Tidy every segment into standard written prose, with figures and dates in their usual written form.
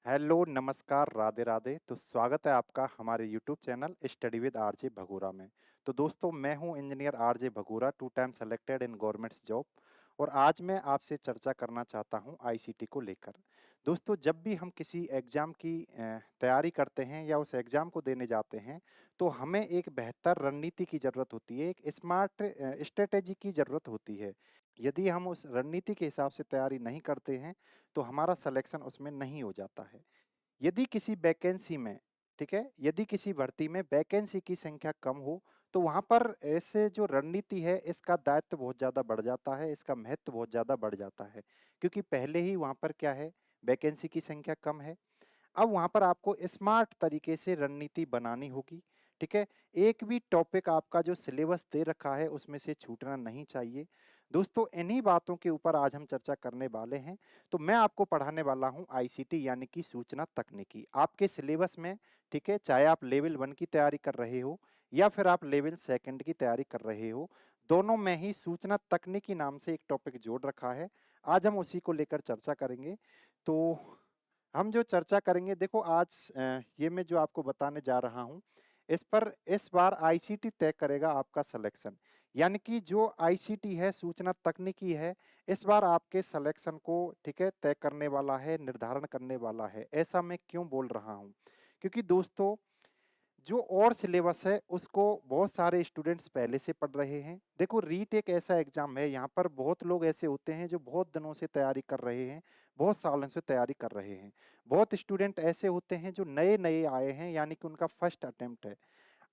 Hello, नमस्कार, राधे राधे। तो स्वागत है आपका हमारे YouTube channel study with RJ Bhagora में। तो दोस्तों, मैं हूं engineer RJ Bhagora, 2 time selected in government job. और आज मैं आपसे चर्चा करना चाहता हूं आईसीटी को लेकर। दोस्तों, जब भी हम किसी एग्जाम की तैयारी करते हैं या उस एग्जाम को देने जाते हैं, तो हमें एक बेहतर रणनीति की ज़रूरत होती है, एक स्मार्ट स्ट्रेटेजी की ज़रूरत होती है। यदि हम उस रणनीति के हिसाब से तैयारी नहीं करते हैं, तो हमारा सिलेक्शन उसमें नहीं हो जाता है। यदि किसी वैकेंसी में, ठीक है, यदि किसी भर्ती में वैकेंसी की संख्या कम हो, तो वहाँ पर ऐसे जो रणनीति है, इसका दायित्व बहुत ज़्यादा बढ़ जाता है, इसका महत्व बहुत ज़्यादा बढ़ जाता है। क्योंकि पहले ही वहाँ पर क्या है, वैकेंसी की संख्या कम है। अब वहाँ पर आपको स्मार्ट तरीके से रणनीति बनानी होगी, ठीक है? एक भी टॉपिक आपका जो सिलेबस दे रखा है, उसमें से छूटना नहीं चाहिए। दोस्तों, इन्हीं बातों के ऊपर आज हम चर्चा करने वाले हैं। तो मैं आपको पढ़ाने वाला हूँ आईसीटी यानी कि सूचना तकनीकी। आपके सिलेबस में, ठीक है, चाहे आप लेवल 1 की तैयारी कर रहे हो या फिर आप लेवल 2 की तैयारी कर रहे हो, दोनों में ही सूचना तकनीकी नाम से एक टॉपिक जोड़ रखा है। आज हम उसी को लेकर चर्चा करेंगे। तो हम जो चर्चा करेंगे, देखो आज ये मैं जो आपको बताने जा रहा हूँ, इस बार आईसीटी तय करेगा आपका सिलेक्शन। यानी कि जो आईसीटी है, सूचना तकनीकी है, इस बार आपके सिलेक्शन को, ठीक है, तय करने वाला है, निर्धारण करने वाला है। ऐसा मैं क्यों बोल रहा हूँ? क्योंकि दोस्तों, जो और सिलेबस है उसको बहुत सारे स्टूडेंट्स पहले से पढ़ रहे हैं। देखो, रीट एक ऐसा एग्जाम है, यहाँ पर बहुत लोग ऐसे होते हैं जो बहुत दिनों से तैयारी कर रहे हैं, बहुत सालों से तैयारी कर रहे हैं। बहुत स्टूडेंट ऐसे होते हैं जो नए नए आए हैं, यानी कि उनका फर्स्ट अटेम्प्ट है।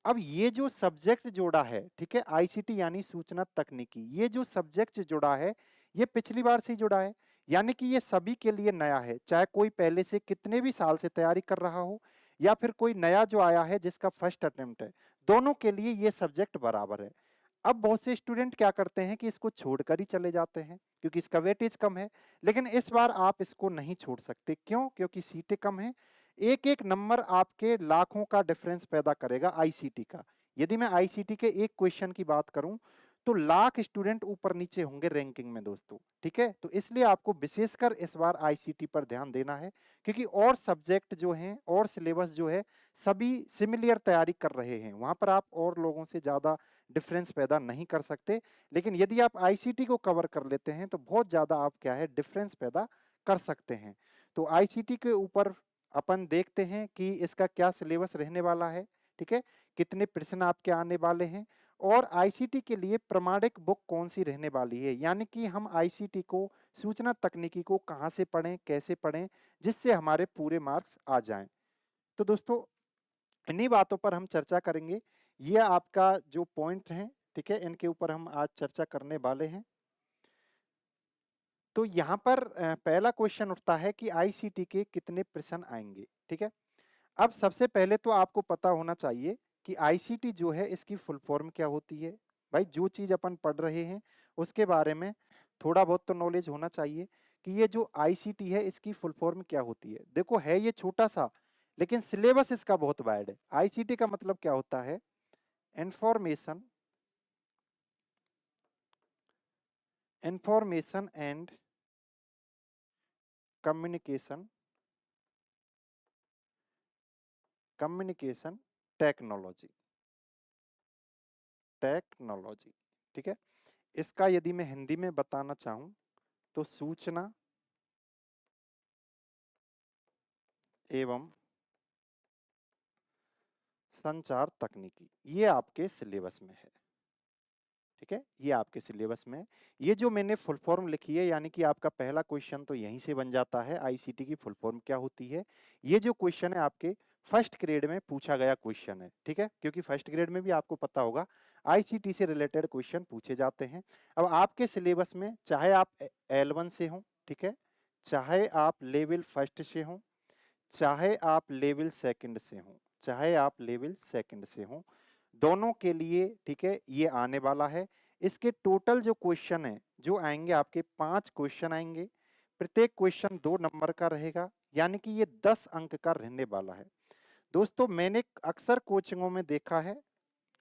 अब ये जो सब्जेक्ट जोड़ा है, ठीक है, आईसीटी यानी सूचना तकनीकी, ये जो सब्जेक्ट जोड़ा है, ये पिछली बार से ही जुड़ा है। यानी कि ये सभी के लिए नया है, चाहे कोई पहले से कितने भी साल से तैयारी कर रहा हो या फिर कोई नया जो आया है जिसका फर्स्ट अटेम्प्ट है, दोनों के लिए ये सब्जेक्ट बराबर है। अब बहुत से स्टूडेंट क्या करते हैं कि इसको छोड़कर ही चले जाते हैं क्योंकि इसका वेटेज कम है। लेकिन इस बार आप इसको नहीं छोड़ सकते। क्यों? क्योंकि सीटें कम हैं। एक-एक नंबर आपके लाखों का डिफरेंस पैदा करेगा आईसीटी का। यदि मैं आईसीटी के एक क्वेश्चन की बात करूं, तो लाख स्टूडेंट ऊपर नीचे होंगे रैंकिंग में दोस्तों, ठीक है? तो इसलिए आपको विशेषकर इस बार आईसीटी पर ध्यान देना है, क्योंकि और सब्जेक्ट जो हैं और सिलेबस जो है, सभी सिमिलर तैयारी कर रहे हैं। वहाँ पर आप और लोगों से ज़्यादा डिफरेंस पैदा नहीं कर सकते। लेकिन यदि आप आईसीटी को कवर कर लेते हैं, तो बहुत ज़्यादा आप क्या है, डिफरेंस पैदा कर सकते हैं। तो आईसीटी के ऊपर अपन देखते हैं कि इसका क्या सिलेबस रहने वाला है, ठीक है? कितने प्रश्न आपके आने वाले हैं और आईसीटी के लिए प्रमाणिक बुक कौन-सी रहने वाली है। यानी कि हम आईसीटी को, सूचना तकनीकी को कहाँ से पढ़ें, कैसे पढ़ें, जिससे हमारे पूरे मार्क्स आ जाएँ। तो दोस्तों, इन्हीं बातों पर हम चर्चा करेंगे। ये आपका जो पॉइंट हैं, ठीक है? इनके ऊपर हम आज चर्चा करने वाले हैं। तो यहाँ पर पहला क्वेश्चन उठता है कि आईसीटी के कितने प्रश्न आएँगे, ठीक है? अब सबसे पहले तो आपको पता होना चाहिए कि आईसीटी जो है, इसकी फुल फॉर्म क्या होती है। भाई, जो चीज़ अपन पढ़ रहे हैं उसके बारे में थोड़ा बहुत तो नॉलेज होना चाहिए कि ये जो आईसीटी है, इसकी फुल फॉर्म क्या होती है। देखो, है ये छोटा सा, लेकिन सिलेबस इसका बहुत वाइड है। आईसीटी का मतलब क्या होता है? Information information and communication communication technology technology, ठीक है? इसका यदि मैं हिंदी में बताना चाहूँ, तो सूचना एवं संचार तकनीकी, ये आपके सिलेबस में है, ठीक है? ये आपके सिलेबस में है। ये जो मैंने फुल फॉर्म लिखी है, यानी कि आपका पहला क्वेश्चन तो यहीं से बन जाता है, आईसीटी की फुल फॉर्म क्या होती है। ये जो क्वेश्चन है आपके फर्स्ट ग्रेड में पूछा गया क्वेश्चन है, ठीक है? क्योंकि फर्स्ट ग्रेड में भी आपको पता होगा आईसीटी से रिलेटेड क्वेश्चन पूछे जाते हैं। अब आपके सिलेबस में चाहे आप L1 से हों, ठीक है? चाहे आप लेवल फर्स्ट से हों, चाहे आप लेवल सेकंड से हों, चाहे आप लेवल सेकंड से हों, दोनों के लिए, ठीक है, ये आने वाला है। इसके टोटल जो क्वेश्चन है, जो आएँगे आपके 5 क्वेश्चन आएँगे। प्रत्येक क्वेश्चन 2 नंबर का रहेगा, यानी कि ये 10 अंक का रहने वाला है। दोस्तों, मैंने अक्सर कोचिंगों में देखा है,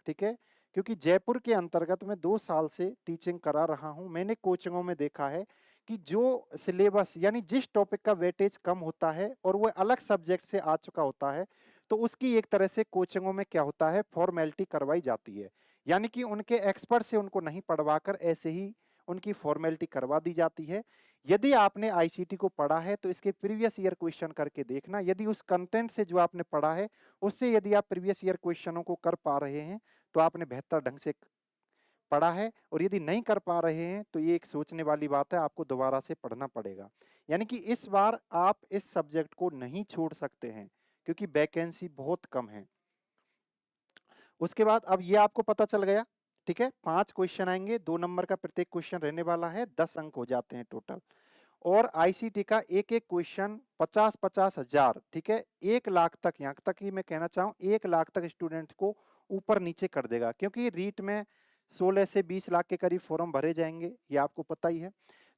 ठीक है? क्योंकि जयपुर के अंतर्गत मैं 2 साल से टीचिंग करा रहा हूँ। मैंने कोचिंगों में देखा है कि जो सिलेबस यानी जिस टॉपिक का वेटेज कम होता है और वो अलग सब्जेक्ट से आ चुका होता है, तो उसकी एक तरह से कोचिंगों में क्या होता है, फॉर्मेलिटी करवाई जाती है। यानी कि उनके एक्सपर्ट से उनको नहीं पढ़वाकर ऐसे ही उनकी फॉर्मेलिटी करवा दी जाती है। यदि आपने आईसीटी को पढ़ा है तो इसके प्रीवियस ईयर क्वेश्चन करके देखना, यदि उस कंटेंट से जो आपने पढ़ा है उससे यदि आप प्रीवियस ईयर क्वेश्चनों को कर पा रहे हैं तो आपने बेहतर ढंग से पढ़ा है, और यदि नहीं कर पा रहे हैं तो ये एक सोचने वाली बात है, आपको दोबारा से पढ़ना पड़ेगा। यानी कि इस बार आप इस सब्जेक्ट को नहीं छोड़ सकते हैं क्योंकि वैकेंसी बहुत कम है। उसके बाद अब ये आपको पता चल गया, ठीक है। 5 क्वेश्चन आएंगे, 2 नंबर का प्रत्येक क्वेश्चन रहने वाला है, 10 अंक हो जाते हैं टोटल। और आईसीटी का एक-एक क्वेश्चन 50-50 हजार, ठीक है, 1 लाख तक, यहाँ तक ही मैं कहना चाहूँ 1 लाख तक स्टूडेंट को ऊपर नीचे कर देगा, क्योंकि रीट में 16 से 20 लाख के करीब फॉर्म भरे जाएंगे, ये आपको पता ही है।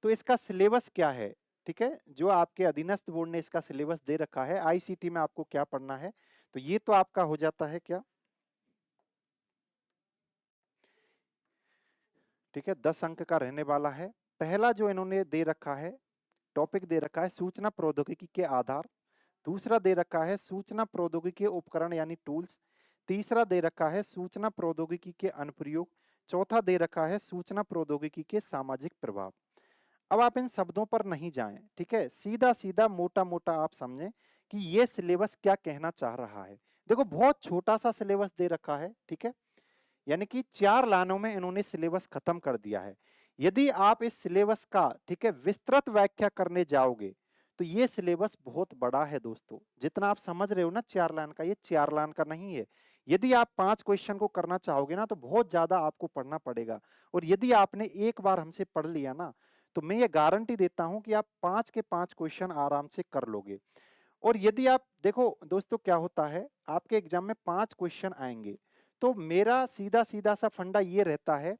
तो इसका सिलेबस क्या है, ठीक है, जो आपके अधीनस्थ बोर्ड ने इसका सिलेबस दे रखा है, आईसीटी में आपको क्या पढ़ना है, तो ये तो आपका हो जाता है क्या, ठीक है, 10 अंक का रहने वाला है। पहला जो इन्होंने दे रखा है, टॉपिक दे रखा है सूचना प्रौद्योगिकी के आधार। दूसरा दे रखा है सूचना प्रौद्योगिकी के उपकरण यानी टूल्स। तीसरा दे रखा है सूचना प्रौद्योगिकी के अनुप्रयोग। चौथा दे रखा है सूचना प्रौद्योगिकी के सामाजिक प्रभाव। अब आप इन शब्दों पर नहीं जाएं, ठीक है, सीधा सीधा मोटा मोटा आप समझें कि ये सिलेबस क्या कहना चाह रहा है। देखो बहुत छोटा सा सिलेबस दे रखा है, ठीक है, यानी कि 4 लाइनों में इन्होंने सिलेबस खत्म कर दिया है। यदि आप इस सिलेबस का, ठीक है, विस्तृत व्याख्या करने जाओगे तो ये सिलेबस बहुत बड़ा है दोस्तों। जितना आप समझ रहे हो ना 4 लाइन का, ये 4 लाइन का नहीं है। यदि आप 5 क्वेश्चन को करना चाहोगे ना तो बहुत ज्यादा आपको पढ़ना पड़ेगा। और यदि आपने एक बार हमसे पढ़ लिया ना तो मैं ये गारंटी देता हूं कि आप 5 के 5 क्वेश्चन आराम से कर लोगे। और यदि आप देखो दोस्तों क्या होता है, आपके एग्जाम में 5 क्वेश्चन आएंगे, तो मेरा सीधा सीधा सा फंडा ये रहता है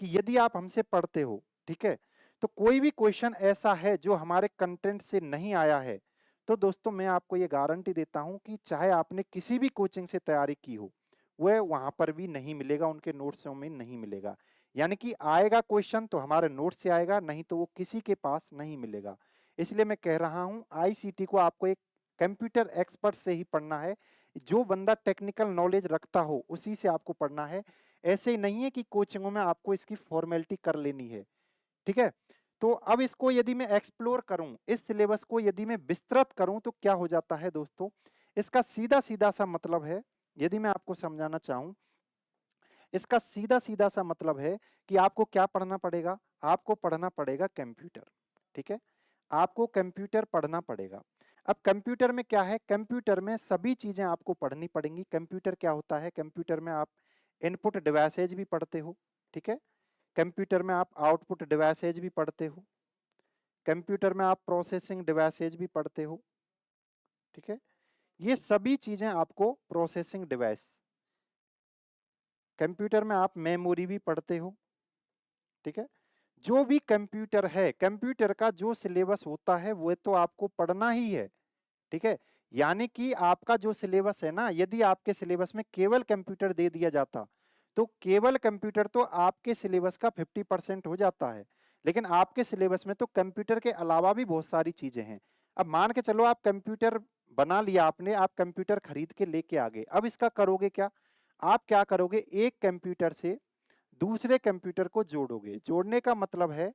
कि यदि आप हमसे पढ़ते हो, ठीक है, तो कोई भी क्वेश्चन ऐसा है जो हमारे कंटेंट से नहीं आया है, तो दोस्तों मैं आपको ये गारंटी देता हूं कि चाहे आपने किसी भी कोचिंग से तैयारी की हो, वह वहां पर भी नहीं मिलेगा, उनके नोट्स में नहीं मिलेगा। यानी कि आएगा क्वेश्चन तो हमारे नोट से आएगा, नहीं तो वो किसी के पास नहीं मिलेगा। इसलिए मैं कह रहा हूं आईसीटी को आपको एक कंप्यूटर एक्सपर्ट से ही पढ़ना है। जो बंदा टेक्निकल नॉलेज रखता हो उसी से आपको पढ़ना है। ऐसे ही नहीं है कि कोचिंगों में आपको इसकी फॉर्मेलिटी कर लेनी है, ठीक है। तो अब इसको यदि मैं एक्सप्लोर करूं, इस सिलेबस को यदि मैं विस्तृत करूं तो क्या हो जाता है दोस्तों, इसका सीधा सीधा सा मतलब है, यदि मैं आपको समझाना चाहूं, इसका सीधा सीधा सा मतलब है कि आपको क्या पढ़ना पड़ेगा, आपको पढ़ना पड़ेगा कंप्यूटर, ठीक है, आपको कंप्यूटर पढ़ना पड़ेगा। अब कंप्यूटर में क्या है, कंप्यूटर में सभी चीजें आपको पढ़नी पड़ेंगी। कंप्यूटर क्या होता है, कंप्यूटर में आप इनपुट डिवाइसेज भी पढ़ते हो, ठीक है, कंप्यूटर में आप आउटपुट डिवाइसेज भी पढ़ते हो, कंप्यूटर में आप प्रोसेसिंग डिवाइसेज भी पढ़ते हो, ठीक है, ये सभी चीजें आपको प्रोसेसिंग डिवाइस, कंप्यूटर में आप मेमोरी भी पढ़ते हो, ठीक है। जो भी कंप्यूटर है, कंप्यूटर का जो सिलेबस होता है वो तो आपको पढ़ना ही है, ठीक है। यानी कि आपका जो सिलेबस है ना, यदि आपके सिलेबस में केवल कंप्यूटर दे दिया जाता तो केवल कंप्यूटर तो आपके सिलेबस का 50% हो जाता है। लेकिन आपके सिलेबस में तो कंप्यूटर के अलावा भी बहुत सारी चीजें हैं। अब मान के चलो आप कंप्यूटर बना लिया आपने, आप कंप्यूटर खरीद के लेके आ गए, अब इसका करोगे क्या, आप क्या करोगे, एक कंप्यूटर से दूसरे कंप्यूटर को जोड़ोगे। जोड़ने का मतलब है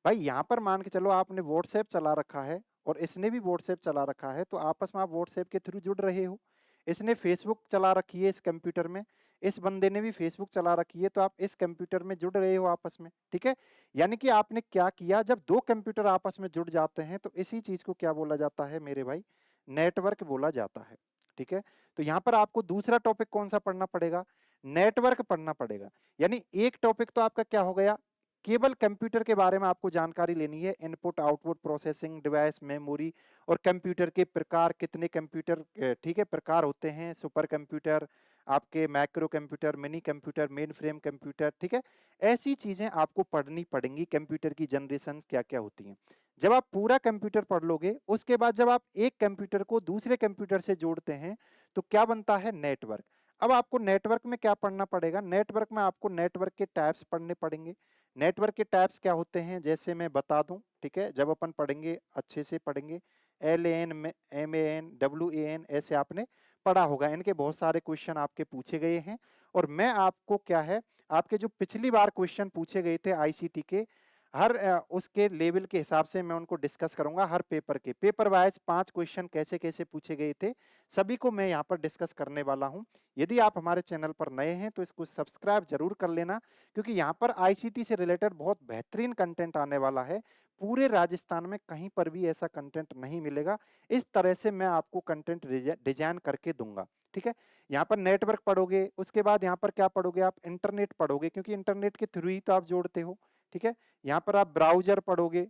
भाई यहाँ पर मान के चलो आपने व्हाट्सएप चला रखा है और इसने भी व्हाट्सएप चला रखा है, तो आपस में आप व्हाट्सएप के थ्रू जुड़ रहे हो। इसने फेसबुक चला रखी है इस कंप्यूटर में, इस बंदे ने भी फेसबुक चला रखी है, तो आप इस कंप्यूटर में जुड़ रहे हो आपस में, ठीक है। यानी कि आपने क्या किया, जब दो कंप्यूटर आपस में जुड़ जाते हैं तो इसी चीज को क्या बोला जाता है मेरे भाई, नेटवर्क बोला जाता है, ठीक है। तो यहाँ पर आपको दूसरा टॉपिक कौन सा पढ़ना पड़ेगा, नेटवर्क पढ़ना पड़ेगा। यानी एक टॉपिक तो आपका क्या हो गया, केवल कंप्यूटर के बारे में आपको जानकारी लेनी है, input output processing device memory, और कंप्यूटर के प्रकार, कितने कंप्यूटर ठीक है प्रकार होते हैं, सुपर कंप्यूटर, आपके macro computer, mini computer, main frame computer, ठीक है। ऐसी चीजें आपको पढ़नी पड़ेंगी, कंप्यूटर की जनरेशन क्या क्या होती हैं। जब आप पूरा कंप्यूटर पढ़ लोगे उसके बाद जब आप एक कंप्यूटर को दूसरे कंप्यूटर से जोड़ते हैं तो क्या बनता है, नेटवर्क। अब आपको नेटवर्क में क्या पढ़ना पड़ेगा, नेटवर्क में आपको नेटवर्क के टाइप्स पढ़ने पड़ेंगे, नेटवर्क के टाइप्स क्या होते हैं जैसे मैं बता दूं, ठीक है, जब अपन पढ़ेंगे अच्छे से पढ़ेंगे, LAN MAN WAN ऐसे आपने पढ़ा होगा। इनके बहुत सारे क्वेश्चन आपके पूछे गए हैं और मैं आपको क्या है, आपके जो पिछली बार क्वेश्चन पूछे गए थे आईसीटी के, हर उसके लेवल के हिसाब से मैं उनको डिस्कस करूंगा। हर पेपर के पेपर वाइज 5 क्वेश्चन कैसे कैसे पूछे गए थे सभी को मैं यहाँ पर डिस्कस करने वाला हूँ। यदि आप हमारे चैनल पर नए हैं तो इसको सब्सक्राइब जरूर कर लेना, क्योंकि यहाँ पर आईसीटी से रिलेटेड बहुत बेहतरीन कंटेंट आने वाला है। पूरे राजस्थान में कहीं पर भी ऐसा कंटेंट नहीं मिलेगा। इस तरह से मैं आपको कंटेंट डिजाइन करके दूंगा, ठीक है। यहाँ पर नेटवर्क पढ़ोगे, उसके बाद यहाँ पर क्या पढ़ोगे, आप इंटरनेट पढ़ोगे, क्योंकि इंटरनेट के थ्रू ही तो आप जोड़ते हो, ठीक है। यहाँ पर आप ब्राउजर पढ़ोगे,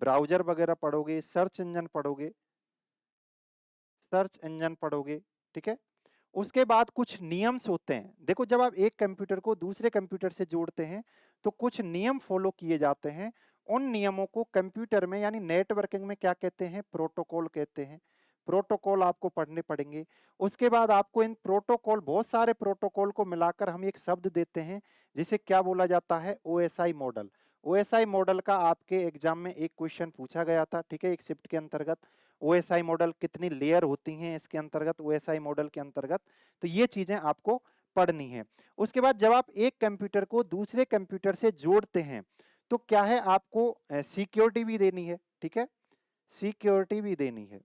ब्राउजर वगैरह पढ़ोगे, सर्च इंजन पढ़ोगे, सर्च इंजन पढ़ोगे, ठीक है। उसके बाद कुछ नियम्स होते हैं। देखो, जब आप एक कंप्यूटर को दूसरे कंप्यूटर से जोड़ते हैं तो कुछ नियम फॉलो किए जाते हैं। उन नियमों को कंप्यूटर में यानी नेटवर्किंग में क्या कहते हैं, प्रोटोकॉल कहते हैं। प्रोटोकॉल आपको पढ़ने पड़ेंगे। उसके बाद आपको इन प्रोटोकॉल, बहुत सारे प्रोटोकॉल को मिलाकर हम एक शब्द देते हैं जिसे क्या बोला जाता है, ओएसआई मॉडल। ओएसआई मॉडल का आपके एग्जाम में एक क्वेश्चन पूछा गया था, ठीक है, एक शिफ्ट के अंतर्गत। ओएसआई मॉडल कितनी लेयर होती हैं इसके अंतर्गत, ओएसआई मॉडल के अंतर्गत, तो ये चीजें आपको पढ़नी है। उसके बाद जब आप एक कंप्यूटर को दूसरे कंप्यूटर से जोड़ते हैं तो क्या है, आपको सिक्योरिटी भी देनी है, ठीक है, सिक्योरिटी भी देनी है,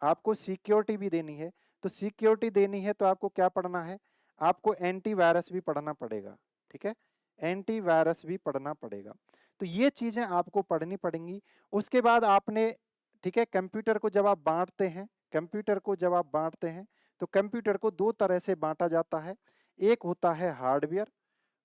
आपको सिक्योरिटी भी देनी है। तो सिक्योरिटी देनी है तो आपको क्या पढ़ना है, आपको एंटीवायरस भी पढ़ना पड़ेगा, ठीक है, एंटीवायरस भी पढ़ना पड़ेगा। तो ये चीजें आपको पढ़नी पड़ेंगी। उसके बाद आपने, ठीक है, कंप्यूटर को जब आप बांटते हैं, कंप्यूटर को जब आप बांटते हैं तो कंप्यूटर को दो तरह से बांटा जाता है। एक होता है हार्डवेयर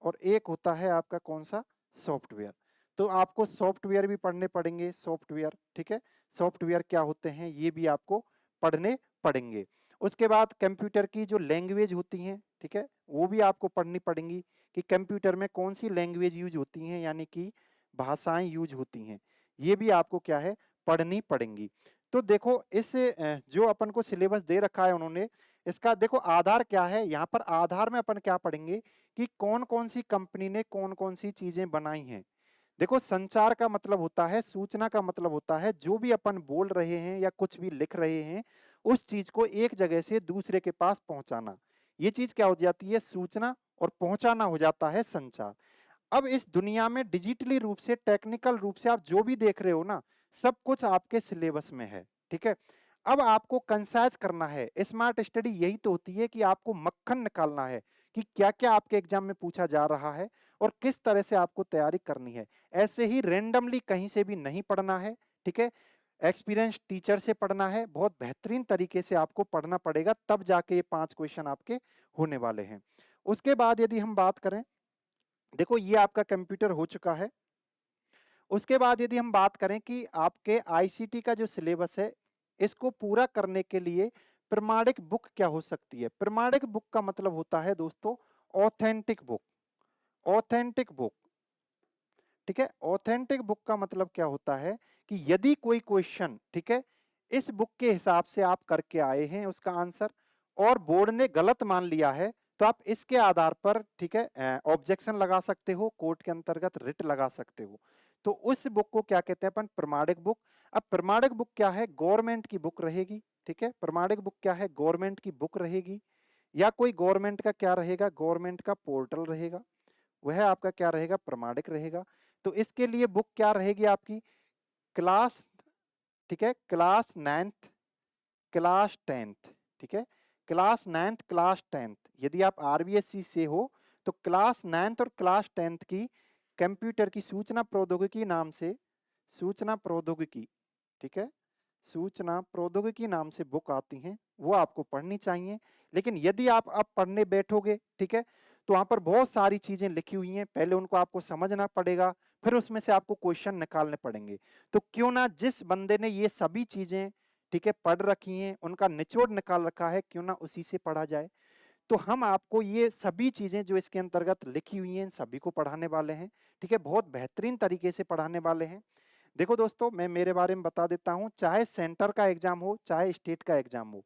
और एक होता है आपका कौन सा, सॉफ्टवेयर। तो आपको सॉफ्टवेयर भी पढ़ने पड़ेंगे, सॉफ्टवेयर, ठीक है, सॉफ्टवेयर क्या होते हैं ये भी आपको पढ़ने पड़ेंगे। उसके बाद कंप्यूटर की जो लैंग्वेज होती हैं, ठीक है, वो भी आपको पढ़नी पड़ेंगी कि कंप्यूटर में कौन सी लैंग्वेज यूज होती हैं, यानी कि भाषाएं यूज होती हैं, ये भी आपको क्या है, पढ़नी पड़ेंगी। तो देखो, इस जो अपन को सिलेबस दे रखा है उन्होंने, इसका देखो आधार क्या है, यहाँ पर आधार में अपन क्या पढ़ेंगे कि कौन कौन सी कंपनी ने कौन कौन सी चीजें बनाई हैं। देखो, संचार का मतलब होता है, सूचना का मतलब होता है जो भी अपन बोल रहे हैं या कुछ भी लिख रहे हैं उस चीज को एक जगह से दूसरे के पास पहुंचाना, ये चीज क्या हो जाती है, सूचना, और पहुंचाना हो जाता है संचार। अब इस दुनिया में डिजिटली रूप से, टेक्निकल रूप से आप जो भी देख रहे हो ना, सब कुछ आपके सिलेबस में है, ठीक है। अब आपको कंसाइज करना है। स्मार्ट स्टडी यही तो होती है कि आपको मक्खन निकालना है कि क्या क्या आपके एग्जाम में पूछा जा रहा है और किस तरह से आपको तैयारी करनी है। ऐसे ही रेंडमली कहीं से भी नहीं पढ़ना है, ठीक है, एक्सपीरियंस टीचर से पढ़ना है, बहुत बेहतरीन तरीके से आपको पढ़ना पड़ेगा, तब जाके ये 5 क्वेश्चन आपके होने वाले हैं। उसके बाद यदि हम बात करें, देखो ये आपका कंप्यूटर हो चुका है। उसके बाद यदि हम बात करें कि आपके आईसीटी का जो सिलेबस है, इसको पूरा करने के लिए प्रमाणिक बुक क्या हो सकती है। प्रमाणिक बुक का मतलब होता है दोस्तों ऑथेंटिक बुक, ऑथेंटिक बुक, ठीक है। ऑथेंटिक बुक का मतलब क्या होता है कि यदि कोई क्वेश्चन, ठीक है, इस बुक के हिसाब से आप करके आए हैं उसका आंसर और बोर्ड ने गलत मान लिया है तो आप इसके आधार पर, ठीक है, ऑब्जेक्शन लगा सकते हो, कोर्ट के अंतर्गत रिट लगा सकते हो। तो उस बुक को क्या कहते हैं अपन, प्रमाणिक बुक। अब प्रमाणिक बुक क्या है, गवर्नमेंट की बुक रहेगी, ठीक है, प्रमाणिक बुक क्या है, गवर्नमेंट की बुक रहेगी, या कोई गवर्नमेंट का क्या रहेगा, गवर्नमेंट का पोर्टल रहेगा, वह आपका क्या रहेगा, प्रमाणिक रहेगा। तो इसके लिए बुक क्या रहेगी आपकी, क्लास, ठीक है, क्लास 9th, क्लास 10th, ठीक है, क्लास 9th, क्लास 10th। यदि आप आरबीएससी से हो तो क्लास 9th और क्लास 10th की कंप्यूटर की सूचना प्रौद्योगिकी नाम से, सूचना प्रौद्योगिकी, ठीक है, सूचना प्रौद्योगिकी नाम से बुक आती हैं, वो आपको पढ़नी चाहिए। लेकिन यदि आप अब पढ़ने बैठोगे, ठीक है, तो वहां पर बहुत सारी चीजें लिखी हुई हैं, पहले उनको आपको समझना पड़ेगा, फिर उसमें से आपको क्वेश्चन निकालने पड़ेंगे। तो क्यों ना जिस बंदे ने ये सभी चीजें, ठीक है, पढ़ रखी हैं, उनका निचोड़ निकाल रखा है, क्यों ना उसी से पढ़ा जाए। तो हम आपको ये सभी चीजें जो इसके अंतर्गत लिखी हुई हैं सभी को पढ़ाने वाले हैं, ठीक है, बहुत बेहतरीन तरीके से पढ़ाने वाले हैं। देखो दोस्तों, मैं मेरे बारे में बता देता हूं, चाहे सेंटर का एग्जाम हो चाहे स्टेट का एग्जाम हो,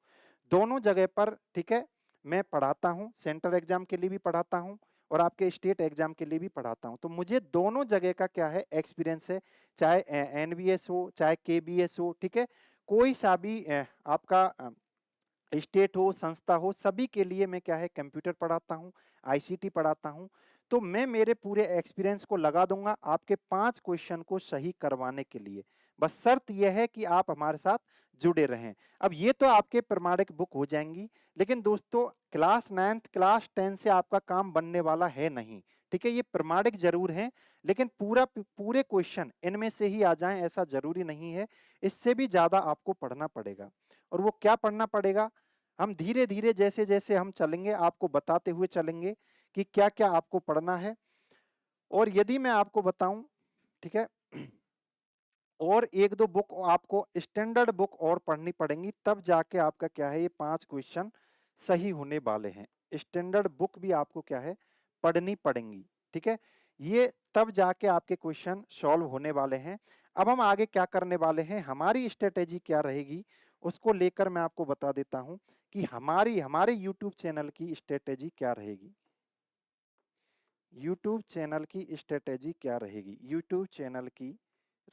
दोनों जगह पर, ठीक है, मैं पढ़ाता हूं। सेंटर एग्जाम के लिए भी पढ़ाता हूं और आपके स्टेट एग्जाम के लिए भी पढ़ाता हूँ। तो मुझे दोनों जगह का क्या है एक्सपीरियंस है, चाहे एनवीएस हो चाहे केबीएस हो, ठीक है, कोई सा भी आपका स्टेट हो संस्था हो, सभी के लिए मैं क्या है कंप्यूटर पढ़ाता हूँ, आईसीटी पढ़ाता हूँ। तो मैं मेरे पूरे एक्सपीरियंस को लगा दूंगा आपके 5 क्वेश्चन को सही करवाने के लिए। बस शर्त यह है कि आप हमारे साथ जुड़े रहें। अब ये तो आपके प्रमाणिक बुक हो जाएंगी, लेकिन दोस्तों क्लास 9th क्लास 10 से आपका काम बनने वाला है नहीं, ठीक है। ये प्रमाणिक जरूर है, लेकिन पूरे क्वेश्चन इनमें से ही आ जाएं ऐसा जरूरी नहीं है। इससे भी ज्यादा आपको पढ़ना पड़ेगा। और वो क्या पढ़ना पड़ेगा, हम धीरे धीरे जैसे जैसे हम चलेंगे आपको बताते हुए चलेंगे कि क्या क्या आपको पढ़ना है। और यदि मैं आपको बताऊं, ठीक है, और एक दो बुक आपको स्टैंडर्ड बुक और पढ़नी पड़ेंगी, तब जाके आपका क्या है ये 5 क्वेश्चन सही होने वाले हैं। स्टैंडर्ड बुक भी आपको क्या है पढ़नी पड़ेंगी, ठीक है। ये तब जाके आपके क्वेश्चन सॉल्व होने वाले हैं। अब हम आगे क्या करने वाले हैं, हमारी स्ट्रेटेजी क्या रहेगी, उसको लेकर मैं आपको बता देता हूं कि हमारे यूट्यूब चैनल की स्ट्रेटेजी क्या रहेगी। यूट्यूब चैनल की स्ट्रेटेजी क्या रहेगी, यूट्यूब चैनल की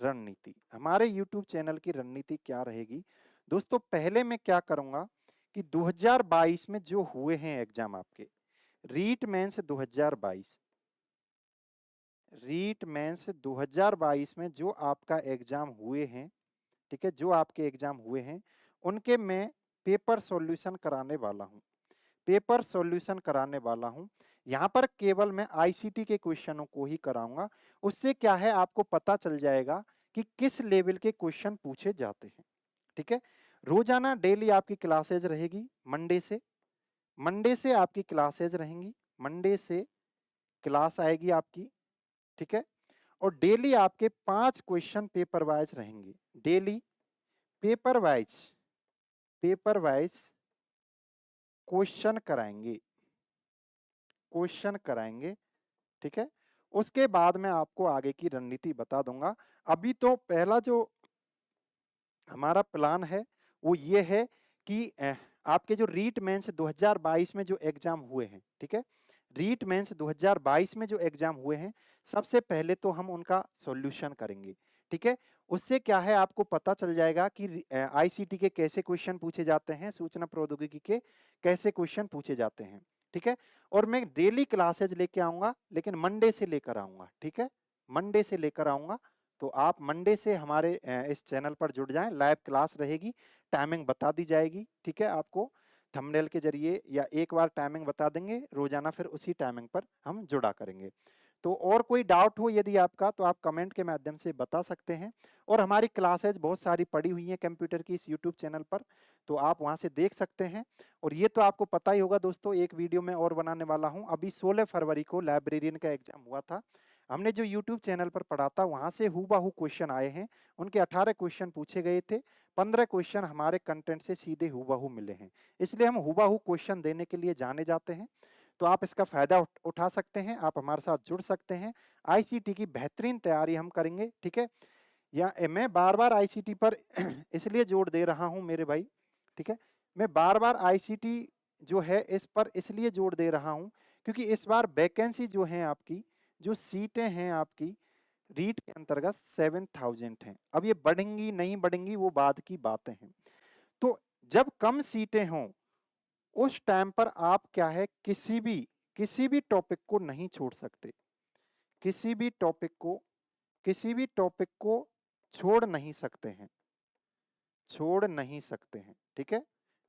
रणनीति, हमारे यूट्यूब चैनल की रणनीति क्या रहेगी। दोस्तों पहले मैं क्या करूंगा कि 2022 में जो हुए हैं एग्जाम आपके, रीट मेंस 2022, रीट मेंस 2022 में जो आपका एग्जाम हुए हैं, ठीक है, जो आपके एग्जाम हुए हैं उनके मैं पेपर सॉल्यूशन कराने वाला हूं, पेपर सॉल्यूशन कराने वाला हूं। यहाँ पर केवल मैं आईसीटी के क्वेश्चनों को ही कराऊंगा। उससे क्या है आपको पता चल जाएगा कि किस लेवल के क्वेश्चन पूछे जाते हैं, ठीक है। रोजाना डेली आपकी क्लासेज रहेगी, मंडे से आपकी क्लासेज रहेंगी, मंडे से क्लास आएगी आपकी, ठीक है। और डेली आपके 5 क्वेश्चन पेपर वाइज रहेंगे, daily paper wise, paper wise question कराएंगे, क्वेश्चन कराएंगे, ठीक है। उसके बाद मैं आपको आगे की रणनीति बता दूंगा। अभी तो पहला जो हमारा प्लान है वो ये है कि आपके जो रीट मेंस 2022 में जो एग्जाम हुए हैं, ठीक है, रीट मेंस 2022 में जो एग्जाम हुए हैं, सबसे पहले तो हम उनका सॉल्यूशन करेंगे, ठीक है। उससे क्या है आपको पता चल जाएगा कि आईसीटी के कैसे क्वेश्चन पूछे जाते हैं, सूचना प्रौद्योगिकी के कैसे क्वेश्चन पूछे जाते हैं, ठीक है। और मैं डेली क्लासेज लेके आऊंगा, लेकिन मंडे से लेकर आऊंगा, ठीक है, मंडे से लेकर आऊंगा। तो आप मंडे से हमारे इस चैनल पर जुड़ जाएं, लाइव क्लास रहेगी, टाइमिंग बता दी जाएगी, ठीक है, आपको थंबनेल के जरिए या एक बार टाइमिंग बता देंगे रोजाना, फिर उसी टाइमिंग पर हम जुड़ा करेंगे। तो और कोई डाउट हो यदि आपका तो आप कमेंट के माध्यम से बता सकते हैं। और हमारी क्लासेज बहुत सारी पड़ी हुई हैं कंप्यूटर की इस यूट्यूब चैनल पर, तो आप वहां से देख सकते हैं। और ये तो आपको पता ही होगा दोस्तों, एक वीडियो मैं और बनाने वाला हूं। अभी 16 फरवरी को लाइब्रेरियन का एग्जाम हुआ था, हमने जो यूट्यूब चैनल पर पढ़ा था वहां से हूबहू क्वेश्चन आए हैं, उनके 18 क्वेश्चन पूछे गए थे, 15 क्वेश्चन हमारे कंटेंट से सीधे हूबहू मिले हैं। इसलिए हम हूबहू क्वेश्चन देने के लिए जाने जाते हैं। तो आप इसका फायदा उठा सकते हैं, आप हमारे साथ जुड़ सकते हैं। आईसीटी की बेहतरीन तैयारी हम करेंगे, ठीक है। या मैं बार बार आईसीटी पर इसलिए जोर दे रहा हूं मेरे भाई, ठीक है, मैं बार बार आईसीटी जो है इस पर इसलिए जोर दे रहा हूं क्योंकि इस बार वैकेंसी जो है आपकी, जो सीटें हैं आपकी रीट के अंतर्गत 7000 हैं। अब ये बढ़ेंगी नहीं बढ़ेंगी वो बाद की बातें हैं। तो जब कम सीटें हों उस टाइम पर आप क्या है किसी भी टॉपिक को नहीं छोड़ सकते, किसी भी टॉपिक को किसी भी टॉपिक को छोड़ नहीं सकते हैं, छोड़ नहीं सकते हैं, ठीक है,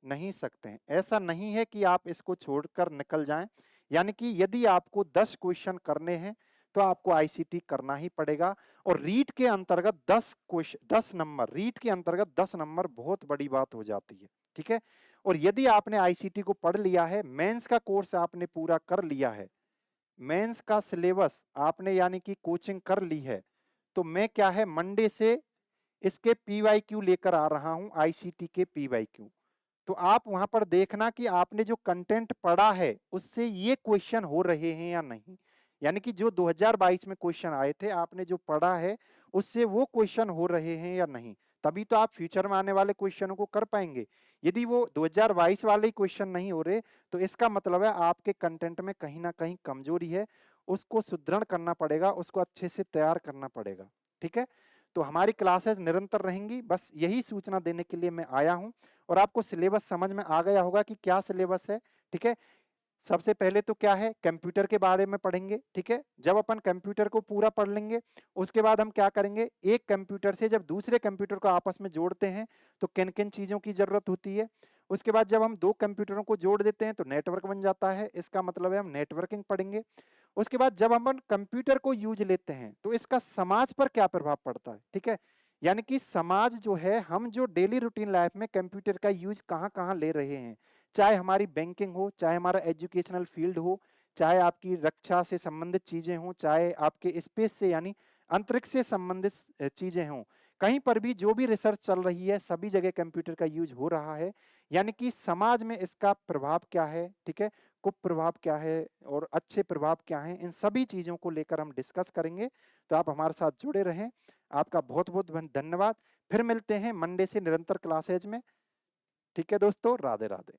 नहीं सकते हैं। ऐसा नहीं है कि आप इसको छोड़कर निकल जाएं। यानी कि यदि आपको 10 क्वेश्चन करने हैं तो आपको आईसीटी करना ही पड़ेगा। और रीट के अंतर्गत 10 क्वेश्चन, 10 नंबर, रीट के अंतर्गत 10 नंबर बहुत बड़ी बात हो जाती है, ठीक है। और यदि आपने आईसीटी को पढ़ लिया है, मेंस का कोर्स आपने पूरा कर लिया है, मेंस का सिलेबस आपने यानी कि कोचिंग कर ली है, तो मैं क्या है मंडे से इसके पीवाईक्यू लेकर आ रहा हूं, आईसीटी के पीवाईक्यू। तो आप वहां पर देखना कि आपने जो कंटेंट पढ़ा है उससे ये क्वेश्चन हो रहे हैं या नहीं। यानी कि जो 2022 में क्वेश्चन आए थे आपने जो पढ़ा है उससे वो क्वेश्चन हो रहे हैं या नहीं, तभी तो आप फ्यूचर में आने वाले क्वेश्चनों को कर पाएंगे। यदि वो 2022 वाले ही क्वेश्चन नहीं हो रहे, तो इसका मतलब है आपके कंटेंट में कहीं ना कहीं कमजोरी है, उसको सुदृढ़ करना पड़ेगा, उसको अच्छे से तैयार करना पड़ेगा। ठीक है, तो हमारी क्लासेस निरंतर रहेंगी, बस यही सूचना देने के लिए मैं आया हूं। और आपको सिलेबस समझ में आ गया होगा कि क्या सिलेबस है। ठीक है, सबसे पहले तो क्या है, कंप्यूटर के बारे में पढ़ेंगे। ठीक है, जब अपन कंप्यूटर को पूरा पढ़ लेंगे, उसके बाद हम क्या करेंगे, एक कंप्यूटर से जब दूसरे कंप्यूटर को आपस में जोड़ते हैं तो किन किन चीजों की जरूरत होती है। उसके बाद जब हम दो कंप्यूटरों को जोड़ देते हैं तो नेटवर्क बन जाता है, इसका मतलब है हम नेटवर्किंग पढ़ेंगे। उसके बाद जब हम कंप्यूटर को यूज लेते हैं तो इसका समाज पर क्या प्रभाव पड़ता है। ठीक है, यानी कि समाज जो है, हम जो डेली रूटीन लाइफ में कंप्यूटर का यूज कहाँ कहाँ ले रहे हैं, चाहे हमारी बैंकिंग हो, चाहे हमारा एजुकेशनल फील्ड हो, चाहे आपकी रक्षा से संबंधित चीजें हों, चाहे आपके स्पेस से यानी अंतरिक्ष से संबंधित चीजें हों, कहीं पर भी जो भी रिसर्च चल रही है सभी जगह कंप्यूटर का यूज हो रहा है। यानी कि समाज में इसका प्रभाव क्या है, ठीक है, कुप्रभाव क्या है और अच्छे प्रभाव क्या हैं, इन सभी चीजों को लेकर हम डिस्कस करेंगे। तो आप हमारे साथ जुड़े रहें। आपका बहुत बहुत धन्यवाद। फिर मिलते हैं मंडे से निरंतर क्लासेज में। ठीक है दोस्तों, राधे राधे।